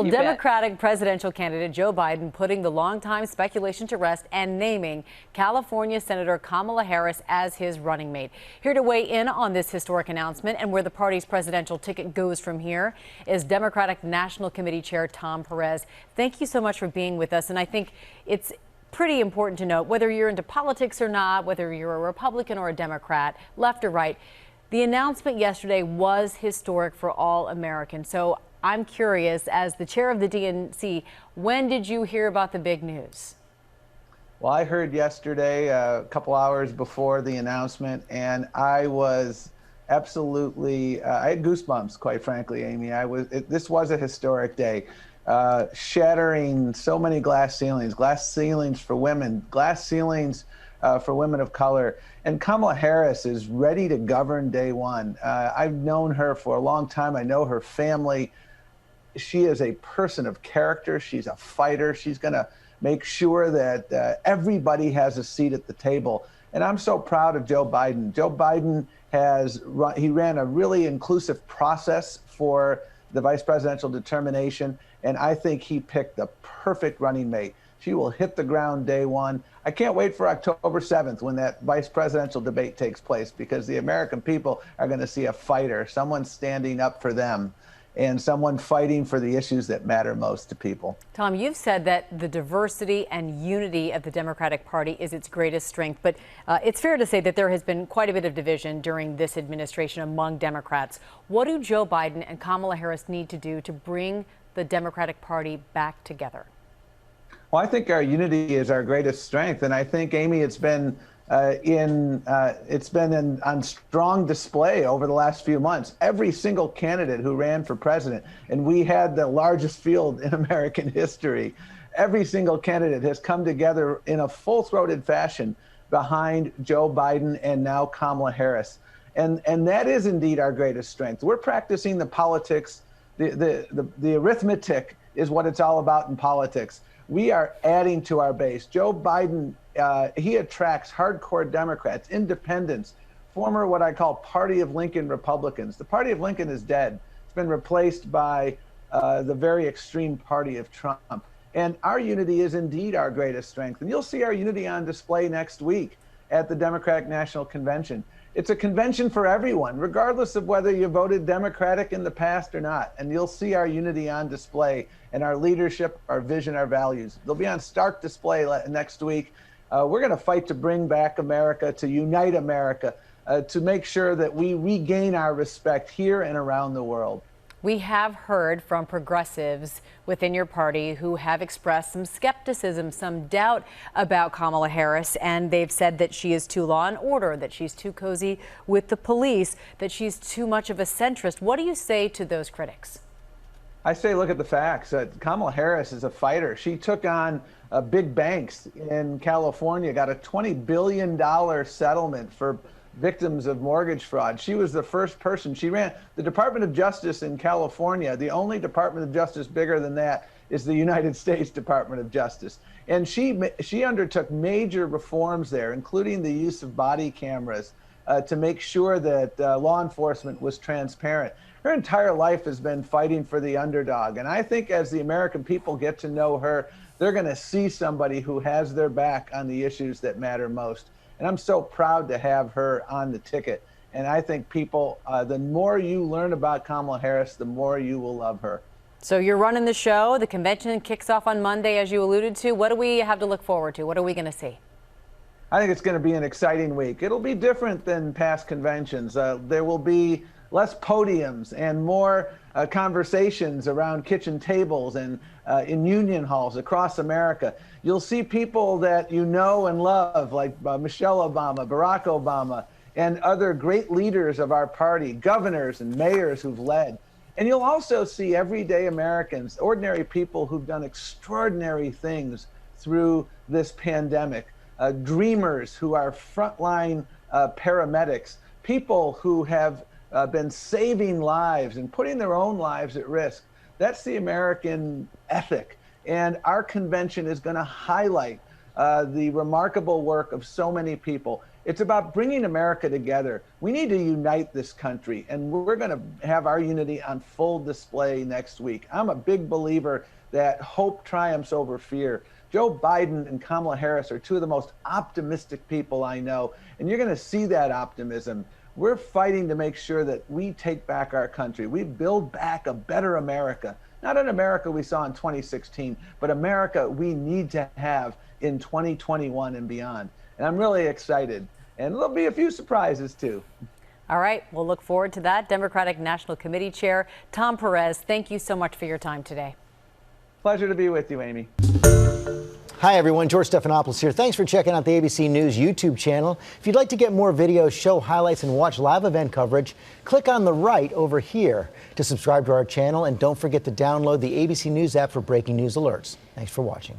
Well, You bet. Democratic presidential candidate Joe Biden putting the longtime speculation to rest and naming California Senator Kamala Harris as his running mate. Here to weigh in on this historic announcement and where the party's presidential ticket goes from here is Democratic National Committee Chair Tom Perez. Thank you so much for being with us. And I think it's pretty important to note, whether you're into politics or not, whether you're a Republican or a Democrat, left or right, the announcement yesterday was historic for all Americans. So I'm curious, as the chair of the DNC, when did you hear about the big news? Well, I heard yesterday, a couple hours before the announcement, and I was absolutely, I had goosebumps, quite frankly, Amy. This was a historic day, shattering so many glass ceilings for women, glass ceilings for women of color. And Kamala Harris is ready to govern day one. I've known her for a long time. I know her family. She is a person of character. She's a fighter. She's going to make sure that everybody has a seat at the table. And I'm so proud of Joe Biden. Joe Biden he ran a really inclusive process for the vice presidential determination. And I think he picked the perfect running mate. She will hit the ground day one. I can't wait for October 7th when that vice presidential debate takes place, because the American people are going to see a fighter, someone standing up for them, and someone fighting for the issues that matter most to people. Tom, you've said that the diversity and unity of the Democratic Party is its greatest strength, but it's fair to say that there has been quite a bit of division during this administration among Democrats. What do Joe Biden and Kamala Harris need to do to bring the Democratic Party back together? Well, I think our unity is our greatest strength, and I think, Amy, it's been on strong display over the last few months. Every single candidate who ran for president, and we had the largest field in American history, every single candidate has come together in a full-throated fashion behind Joe Biden and now Kamala Harris. And that is indeed our greatest strength. We're practicing the politics. The arithmetic is what it's all about in politics. We are adding to our base. Joe Biden, he attracts hardcore Democrats, independents, former what I call Party of Lincoln Republicans. The Party of Lincoln is dead. It's been replaced by the very extreme party of Trump. And our unity is indeed our greatest strength. And you'll see our unity on display next week at the Democratic National Convention. It's a convention for everyone, regardless of whether you voted Democratic in the past or not. And you'll see our unity on display, and our leadership, our vision, our values. They'll be on stark display next week. We're going to fight to bring back America, to unite America, to make sure that we regain our respect here and around the world. We have heard from progressives within your party who have expressed some skepticism, some doubt about Kamala Harris, and they've said that she is too law and order, that she's too cozy with the police, that she's too much of a centrist. What do you say to those critics? I say, look at the facts. Kamala Harris is a fighter. She took on big banks in California, got a $20 billion settlement for victims of mortgage fraud. She was the first person. She ran the Department of Justice in California. The only Department of Justice bigger than that is the United States Department of Justice. And she undertook major reforms there, including the use of body cameras to make sure that law enforcement was transparent. Her entire life has been fighting for the underdog. And I think as the American people get to know her, they're going to see somebody who has their back on the issues that matter most. And I'm so proud to have her on the ticket. And I think people, the more you learn about Kamala Harris, the more you will love her. So you're running the show. The convention kicks off on Monday, as you alluded to. What do we have to look forward to? What are we going to see? I think it's going to be an exciting week. It'll be different than past conventions. There will be less podiums and more conversations around kitchen tables and in union halls across America. You'll see people that you know and love, like Michelle Obama, Barack Obama, and other great leaders of our party, governors and mayors who've led. And you'll also see everyday Americans, ordinary people who've done extraordinary things through this pandemic, dreamers who are frontline paramedics, people who have been saving lives and putting their own lives at risk. That's the American ethic. And our convention is going to highlight the remarkable work of so many people. It's about bringing America together. We need to unite this country, and we're going to have our unity on full display next week. I'm a big believer that hope triumphs over fear. Joe Biden and Kamala Harris are two of the most optimistic people I know, and you're going to see that optimism. We're fighting to make sure that we take back our country. We build back a better America, not an America we saw in 2016, but America we need to have in 2021 and beyond. And I'm really excited. And there'll be a few surprises, too. All right, we'll look forward to that. Democratic National Committee Chair Tom Perez, thank you so much for your time today. Pleasure to be with you, Amy. Hi, everyone. George Stephanopoulos here. Thanks for checking out the ABC News YouTube channel. If you'd like to get more videos, show highlights, and watch live event coverage, click on the right over here to subscribe to our channel. And don't forget to download the ABC News app for breaking news alerts. Thanks for watching.